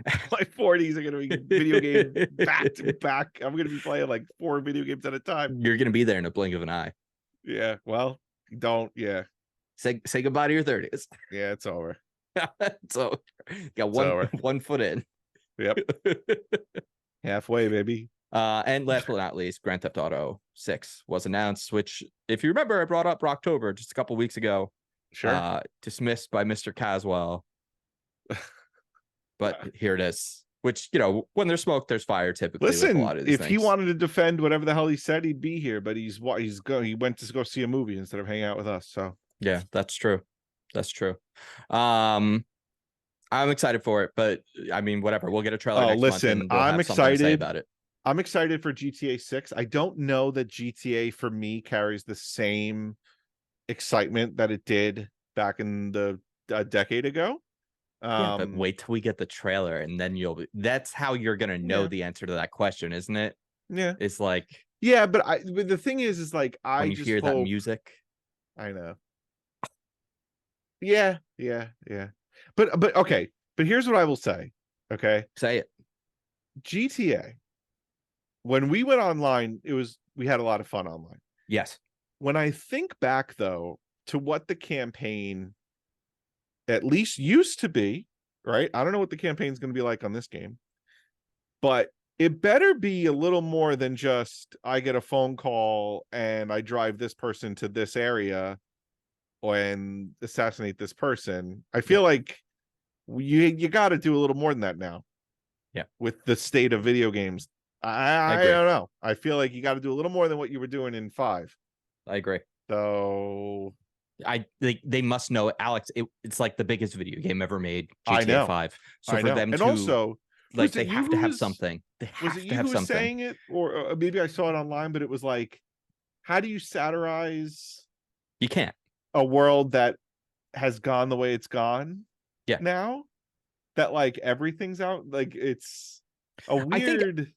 My 40s are going to be video game back to back. I'm going to be playing like 4 video games at a time. You're going to be there in a blink of an eye. Yeah. Well, don't. Yeah. Say goodbye to your 30s. Yeah, it's over. So got one foot in. Yep. Halfway, baby. And last but not least, Grand Theft Auto 6 was announced, which, if you remember, I brought up October just a couple weeks ago. Sure. Dismissed by Mr. Caswell. But here it is. Which, when there's smoke, there's fire. Typically, listen, with a lot of these if things. he wanted to defend whatever the hell he said, he'd be here. But he went to go see a movie instead of hanging out with us. So yeah, that's true. That's true. I'm excited for it, but I mean, whatever. We'll get a trailer. Next month, and I'm excited to say about it. I'm excited for GTA 6. I don't know that GTA for me carries the same excitement that it did back in a decade ago. But wait till we get the trailer, and then that's how you're gonna know the answer to that question, isn't it? Yeah, it's like, but the thing is like, when you hear that music, I know. Yeah. But okay. But here's what I will say. Okay, say it. GTA. When we went online, we had a lot of fun online. Yes. When I think back though to what the campaign at least used to be, right? I don't know what the campaign's going to be like on this game, but it better be a little more than just, I get a phone call and I drive this person to this area and assassinate this person. I feel like you got to do a little more than that now. Yeah. With the state of video games, I don't know. I feel like you got to do a little more than what you were doing in 5. I agree. So they must know, Alex. It's like the biggest video game ever made, I GTA know. 5. So I for know. them and to also, like, they have to have something. They have was it to you have who was something. saying it, or maybe I saw it online, but it was like, how do you satirize You can't. a world that has gone the way it's gone? Yeah. Now that like everything's out, like it's a weird.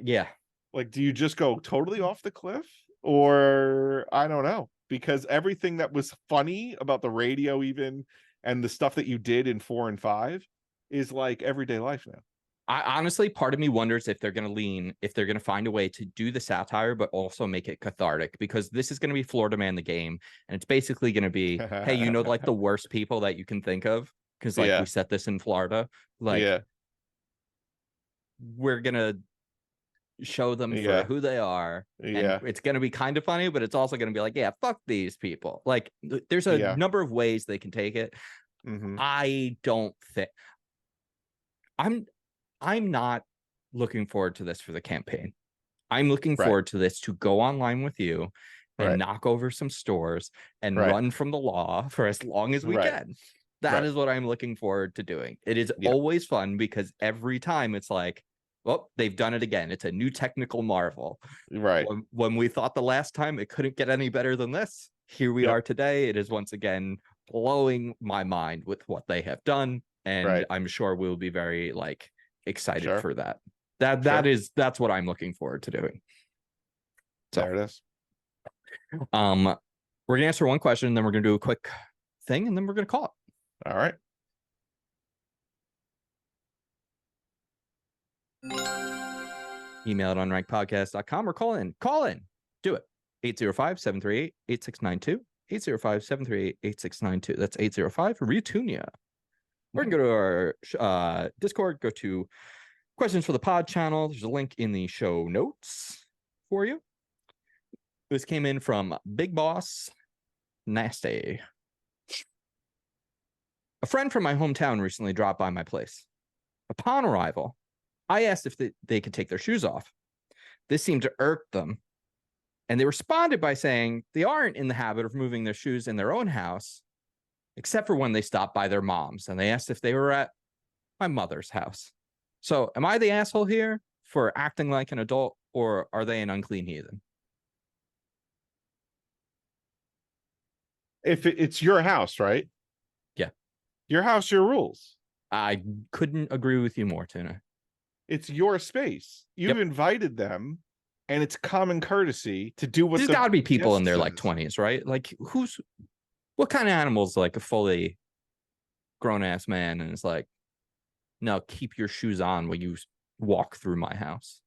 Yeah. Like, do you just go totally off the cliff, or I don't know? Because everything that was funny about the radio, even, and the stuff that you did in 4 and 5, is like everyday life now. I honestly, part of me wonders if they're going to find a way to do the satire, but also make it cathartic, because this is going to be Florida Man the game. And it's basically going to be, hey, like the worst people that you can think of, because like we set this in Florida, like we're going to show them for who they are. And it's going to be kind of funny, but it's also going to be like, yeah, fuck these people. Like there's a number of ways they can take it. I don't think I'm not looking forward to this for the campaign. I'm looking forward to this to go online with you and knock over some stores and run from the law for as long as we can. That is what I'm looking forward to doing. It is always fun, because every time it's like, well, they've done it again. It's a new technical marvel. Right. When we thought the last time it couldn't get any better than this, here we are today. It is once again blowing my mind with what they have done. And I'm sure we'll be very like excited for that. That's what I'm looking forward to doing. So there it is. We're gonna answer one question, and then we're gonna do a quick thing, and then we're gonna call it. All right. Email at unrankedpodcast.com or call in. Do it. 805-738-8692. 805-738-8692. That's 805 Retunia. We're gonna go to our Discord, go to questions for the pod channel. There's a link in the show notes for you. This came in from Big Boss Nasty. A friend from my hometown recently dropped by my place. Upon arrival, I asked if they could take their shoes off. This seemed to irk them, and they responded by saying they aren't in the habit of moving their shoes in their own house, except for when they stop by their mom's, and they asked if they were at my mother's house. So am I the asshole here for acting like an adult, or are they an unclean heathen? If it's your house, right? Yeah. Your house, your rules. I couldn't agree with you more, Tuna. It's your space. You've invited them, and it's common courtesy to do what there's got to be people in their like 20s, right? Like what kind of animals like a fully grown ass man and is like, no, keep your shoes on when you walk through my house.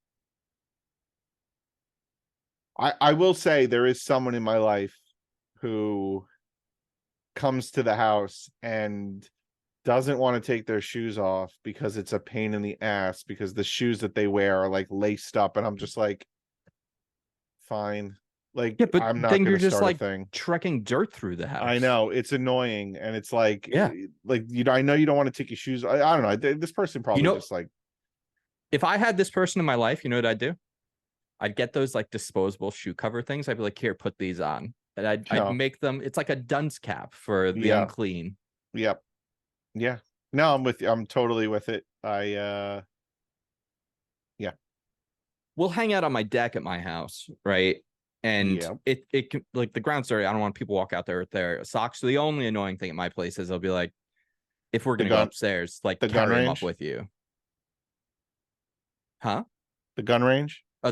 I will say there is someone in my life who comes to the house and doesn't want to take their shoes off because it's a pain in the ass, because the shoes that they wear are like laced up, and I'm just like, fine. Like, but I'm not then you're gonna just start like a thing. trekking dirt through the house. I know, it's annoying, and it's like, like, I know you don't want to take your shoes. I don't know. This person probably just like, if I had this person in my life, you know what I'd do? I'd get those like disposable shoe cover things. I'd be like, here, put these on. And I'd make them, it's like a dunce cap for the unclean. Yep. Yeah. No, I'm with you. I'm totally with it. We'll hang out on my deck at my house, right? And it can, like, the ground's dirty. I don't want people walk out there with their socks. So the only annoying thing at my place is they'll be like, if we're gonna go upstairs, like carry them up with you. Huh? The gun range? Oh,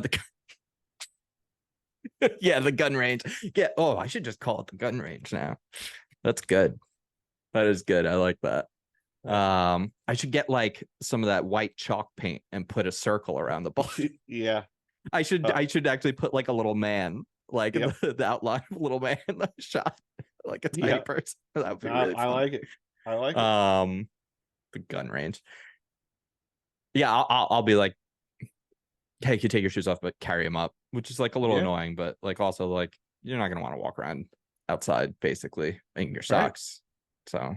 yeah, the gun range. Yeah. Oh, I should just call it the gun range now. That's good. That is good. I like that. I should get like some of that white chalk paint and put a circle around the ball. Yeah. I should actually put like a little man, like the outline of a little man shot, like a tiny person. That would be really fun. I like it. I like it. The gun range. Yeah, I'll be like, hey, you can take your shoes off, but carry them up, which is like a little annoying, but like also like you're not gonna want to walk around outside, basically, in your socks. So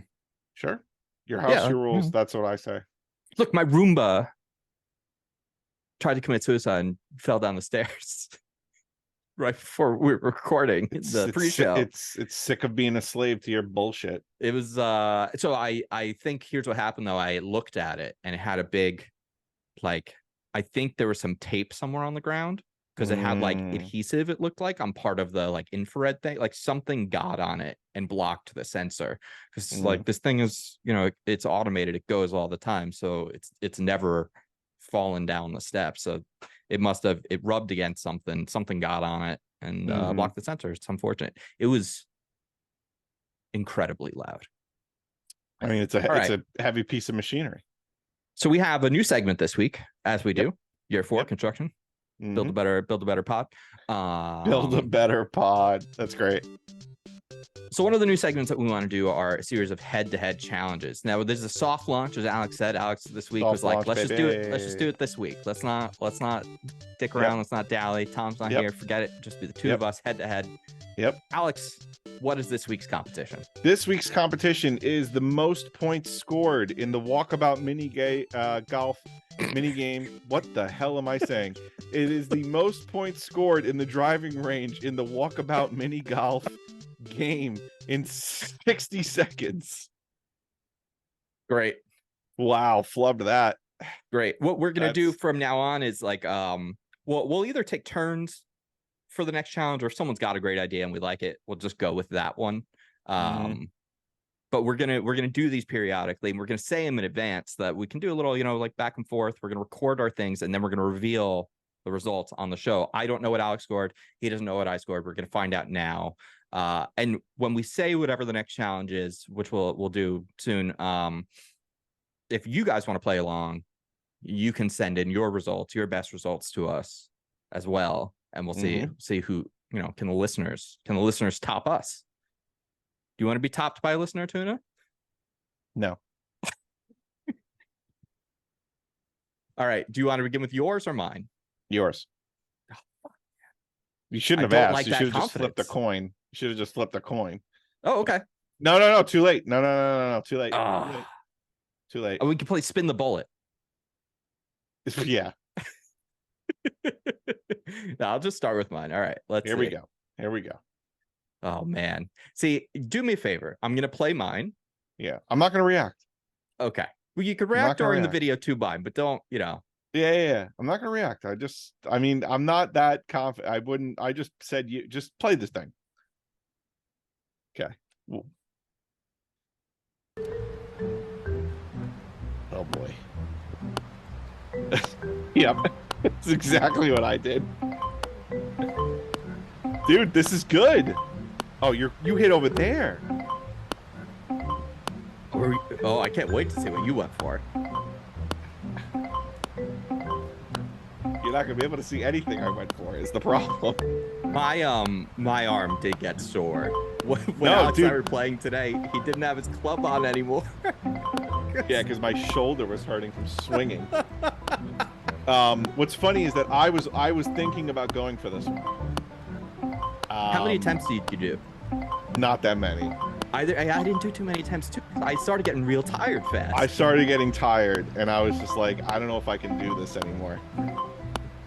sure, your house, your rules. Yeah. That's what I say. Look, my Roomba tried to commit suicide and fell down the stairs right before we were recording the pre-show. It's sick of being a slave to your bullshit. It was so I think here's what happened though. I looked at it and it had a big, like, I think there was some tape somewhere on the ground because it had like adhesive, it looked like, on part of the like infrared thing. Like something got on it and blocked the sensor. Because like this thing is, you know, it's automated, it goes all the time. So it's never fallen down the steps. So it rubbed against something got on it and blocked the sensor. It's unfortunate. It was incredibly loud. I mean, it's a heavy piece of machinery. So we have a new segment this week, as we do. Year 4 construction. Build a better pod. Build a better pod. That's great. So one of the new segments that we want to do are a series of head-to-head challenges. Now, this is a soft launch, as Alex said. Alex this week was like, let's just do it. Let's just do it this week. Let's not dick around. Let's not dally. Tom's not here. Forget it. Just be the two of us head-to-head. Alex, what is this week's competition? This week's competition is the most points scored in the Walkabout golf mini game. What the hell am I saying? It is the most points scored in the driving range in the Walkabout mini golf game in 60 seconds. Great. Wow, flubbed that. Great. What we're gonna do from now on is like we'll either take turns for the next challenge, or if someone's got a great idea and we like it, we'll just go with that one. But we're gonna do these periodically, and we're gonna say them in advance that we can do a little, you know, like back and forth. We're gonna record our things, and then we're gonna reveal the results on the show. I don't know what Alex scored. He doesn't know what I scored. We're gonna find out now. And when we say whatever the next challenge is, which we'll do soon, if you guys want to play along, you can send in your results, your best results, to us as well, and we'll see who, you know, can the listeners top us. Do you want to be topped by a listener, Tuna? No. All right. Do you want to begin with yours or mine? Yours. You shouldn't have asked. Like, you should have just flipped a coin. You should have just flipped a coin. Oh, okay. No. Too late. No. Too late. Too late. Oh, we can play spin the bullet. Yeah. No, I'll just start with mine. All right. Here we go. Oh, man. See, do me a favor. I'm going to play mine. Yeah. I'm not going to react. Okay. Well, you could react during the video too, mine, but don't, you know. Yeah. I'm not going to react. I'm not that confident. I just said, you just play this thing. Okay. Ooh. Oh boy. Yep. That's exactly what I did. Dude, this is good. Oh, you hit over there. Oh, I can't wait to see what you went for. You're not gonna be able to see anything I went for, is the problem. My arm did get sore. When Alex and I were playing today, he didn't have his club on anymore. Yeah, because my shoulder was hurting from swinging. What's funny is that I was thinking about going for this one. How many attempts did you do? Not that many. I didn't do too many attempts too. I started getting real tired fast. I started getting tired, and I was just like, I don't know if I can do this anymore.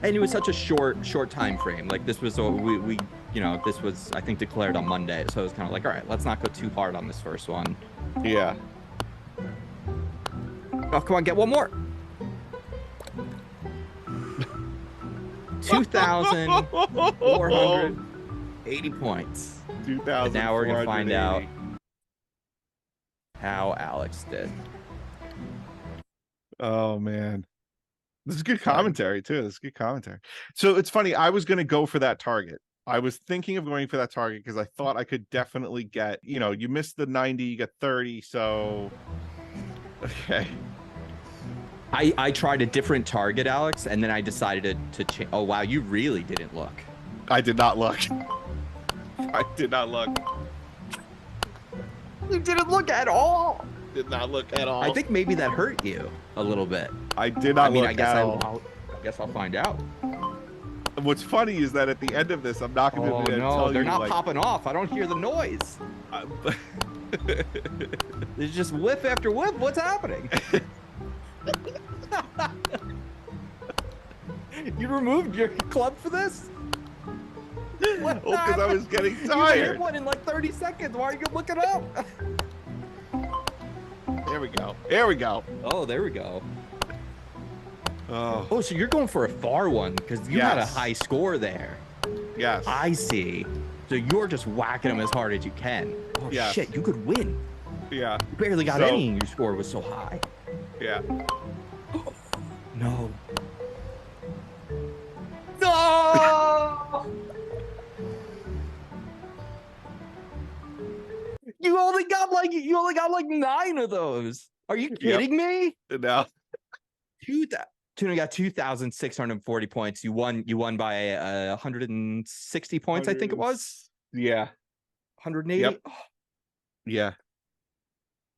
And it was such a short time frame. Like this was we you know, this was, I think, declared on Monday, so it was kind of like, all right, let's not go too hard on this first one. Yeah. Oh, come on, get one more. 2,480 points. 2,000. Now we're gonna find out how Alex did. Oh man, this is good commentary too. This is good commentary. So it's funny. I was gonna go for that target. I was thinking of going for that target because I thought I could definitely get. You know, you missed the 90, you get 30. So okay. I tried a different target, Alex, and then I decided to change. Oh wow, you really didn't look. I did not look. I did not look. You didn't look at all. Did not look at all. I think maybe that hurt you a little bit. I did not look at all. I guess I'll find out. what's funny is that at the end of this, I'm not going to Oh be able to no, tell they're you. not Like, popping off. I don't hear the noise. There's just whip after whip. What's happening? You removed your club for this? What because I was getting You tired. hit one in like 30 seconds. Why are you looking up? There we go. There we go. Oh, there we go. Oh, Oh, so you're going for a far one because you had a Yes. high score there. yes. I see. So you're just whacking them as hard as you can. Oh Yes. shit, you could win. Yeah. You barely got So- any and your score was so high. Yeah. No. No! You only got like 9 of those. Are you kidding me? Now, Tuna got 2,640 points. You won by 160 points, I think it was. yeah. 180. Yep. Oh, Yeah.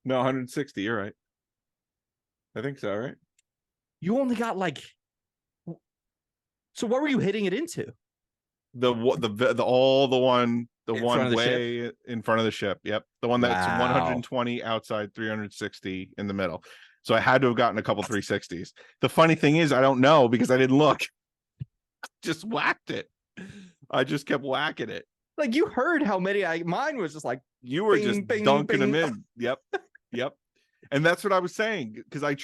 No, 160. You're right. I think so, right? you only got like. So what were you hitting it into? The one In front of the way in front of the ship. Yep. The one that's Wow. 120 outside, 360 in the middle. So I had to have gotten a couple 360s. The funny thing is, I don't know because I didn't look. Just whacked it. I just kept whacking it. Like you heard how many mine was just like You were Bing, just bing, dunking them bing. in. Yep. Yep. And that's what I was saying because I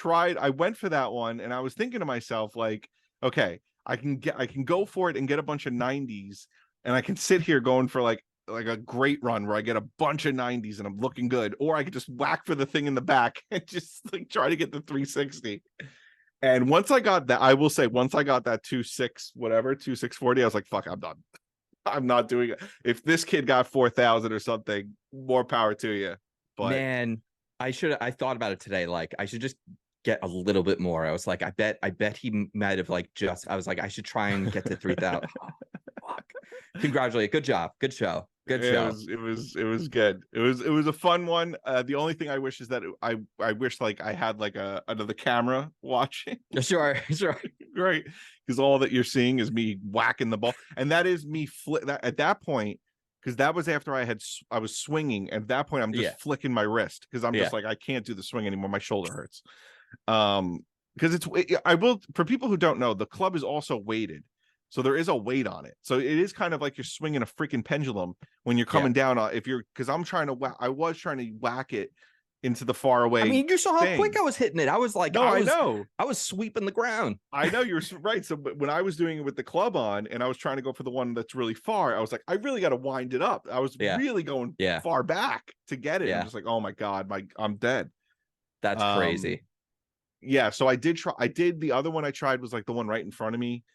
went for that one and I was thinking to myself, like, okay, I can go for it and get a bunch of 90s and I can sit here going for like a great run where I get a bunch of 90s and I'm looking good, or I could just whack for the thing in the back and just like try to get the 360. And once I got that, I will say, once I got that 2640, I was like, fuck, I'm done. I'm not doing it. If this kid got 4,000 or something, more power to you. But man, I thought about it today. Like I should just get a little bit more. I was like, I bet he might have like I was like, I should try and get to 3,000. Oh, fuck. Congratulations. Good job. Good show. Good show. It was good. It was a fun one. The only thing I wish is that I wish like I had like another camera watching. Sure. Right, because all that you're seeing is me whacking the ball, and that is me at that point, because that was after I was swinging. At that point, I'm just flicking my wrist because I'm just like, I can't do the swing anymore. My shoulder hurts. Because I will, for people who don't know, the club is also weighted. So there is a weight on it. So it is kind of like you're swinging a freaking pendulum when you're coming down. Because I was trying to whack it into the far away. I mean, you saw how quick I was hitting it. I was like, I know. I was sweeping the ground. I know you're right. So when I was doing it with the club on and I was trying to go for the one that's really far, I was like, I really got to wind it up. I was really going far back to get it. I'm just like, oh my God, I'm dead. That's crazy. Yeah. So I did the other one I tried was like the one right in front of me.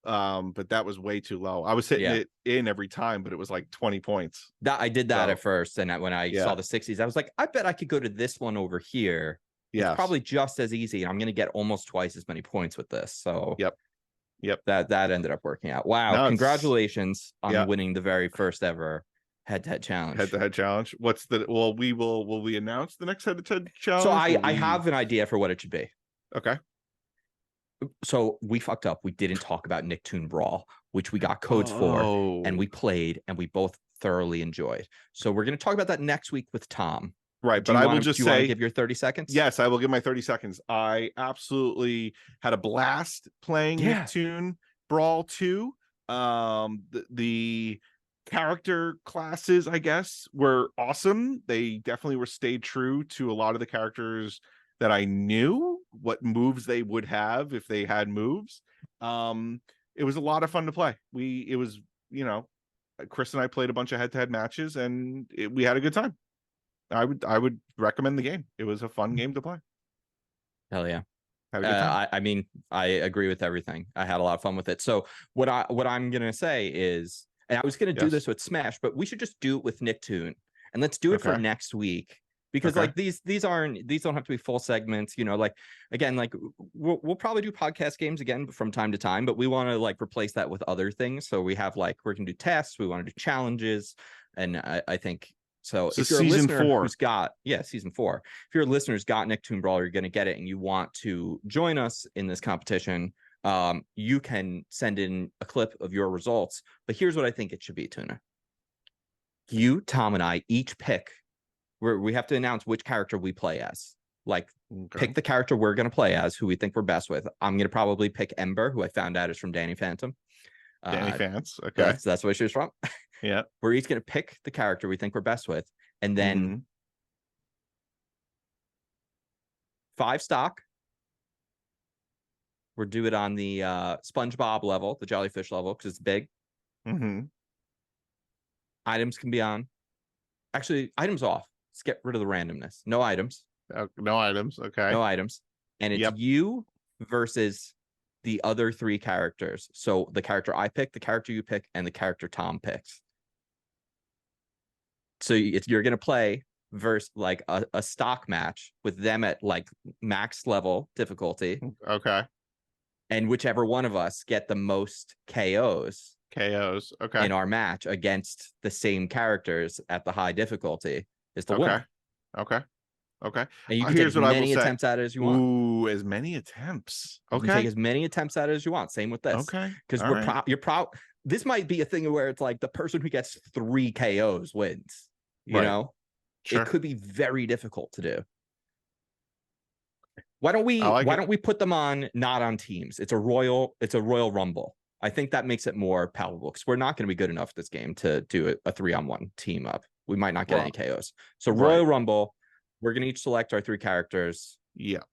But that was way too low. I was hitting it in every time, but it was like 20 points. I did that at first, and when I saw the 60s, I was like, I bet I could go to this one over here. Yeah, it's probably just as easy, and I'm going to get almost twice as many points with this. So yep, that ended up working out. Wow, congratulations on winning the very first ever head-to-head challenge. Head-to-head challenge. Will we announce the next head-to-head challenge? So I have an idea for what it should be. Okay. So we fucked up. We didn't talk about Nicktoon Brawl, which we got codes for, and we played, and we both thoroughly enjoyed. So we're going to talk about that next week with Tom. Right, but I will just say, give your 30 seconds. Yes, I will give my 30 seconds. I absolutely had a blast playing Nicktoon Brawl 2. The character classes, I guess, were awesome. They definitely stayed true to a lot of the characters that I knew, what moves they would have if they had moves. It was a lot of fun to play. Chris and I played a bunch of head-to-head matches, and we had a good time. I would recommend the game. It was a fun game to play. Hell yeah. Had a good time. I mean, I agree with everything. I had a lot of fun with it. So what I'm gonna say is, and I was gonna do this with Smash, but we should just do it with Nicktoon, and let's do it for next week. Because like these don't have to be full segments, like again, like we'll probably do podcast games again from time to time, but we want to like replace that with other things. So we have like, we're going to do tests, we want to do challenges. And I think so if you're a listener who's got season 4, if you're a listener who's got Nicktoon Brawl, you're going to get it and you want to join us in this competition, you can send in a clip of your results. But here's what I think it should be, Tuna. You, Tom, and I each pick. We have to announce which character we play as. Like, pick the character we're going to play as, who we think we're best with. I'm going to probably pick Ember, who I found out is from Danny Phantom. Danny Fans. Okay. That's where she was from. Yeah. We're each going to pick the character we think we're best with. And then 5 stock. We'll do it on the SpongeBob level, the jellyfish level, because it's big. Items can be on. Actually, items off. Let's get rid of the randomness. No items. No items. Okay. No items. And it's you versus the other 3 characters. So the character I pick, the character you pick, and the character Tom picks. So you're going to play versus like a stock match with them at like max level difficulty. Okay. And whichever one of us get the most KOs. Okay. In our match against the same characters at the high difficulty is the winner. Okay. And you can take as many attempts at it as you want. Ooh, as many attempts. You can take as many attempts at it as you want. Same with this. Okay. Because you're proud. This might be a thing where it's like the person who gets 3 KOs wins. You know? Sure. It could be very difficult to do. Why don't we put them on not on teams? It's a Royal Rumble. I think that makes it more palatable because we're not going to be good enough this game to do a 3-on-1 team up. We might not get any KOs. So Royal Rumble, we're going to each select our 3 characters. Yeah.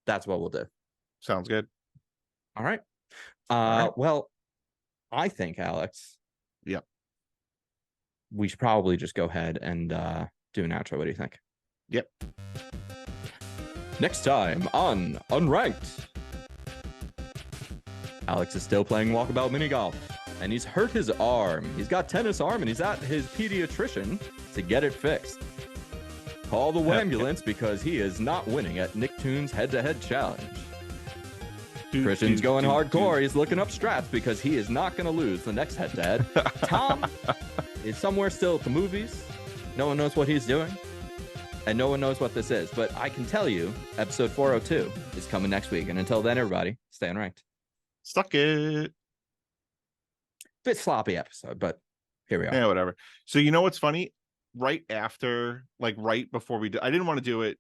That's what we'll do. Sounds good. All right. Well, I think, Alex. Yeah. We should probably just go ahead and do an outro. What do you think? Yep. Next time on Unranked. Alex is still playing Walkabout mini golf, and he's hurt his arm. He's got tennis arm, and he's at his pediatrician to get it fixed. Call the ambulance because he is not winning at Nicktoons head-to-head challenge. Christian's going hardcore. He's looking up strats because he is not going to lose the next head-to-head. Tom is somewhere still at the movies. No one knows what he's doing, and no one knows what this is. But I can tell you, episode 402 is coming next week. And until then, everybody, stay unranked. Stuck it. Bit sloppy episode, but here we are. Yeah, whatever. So you know what's funny? Right after, like right before we did, I didn't want to do it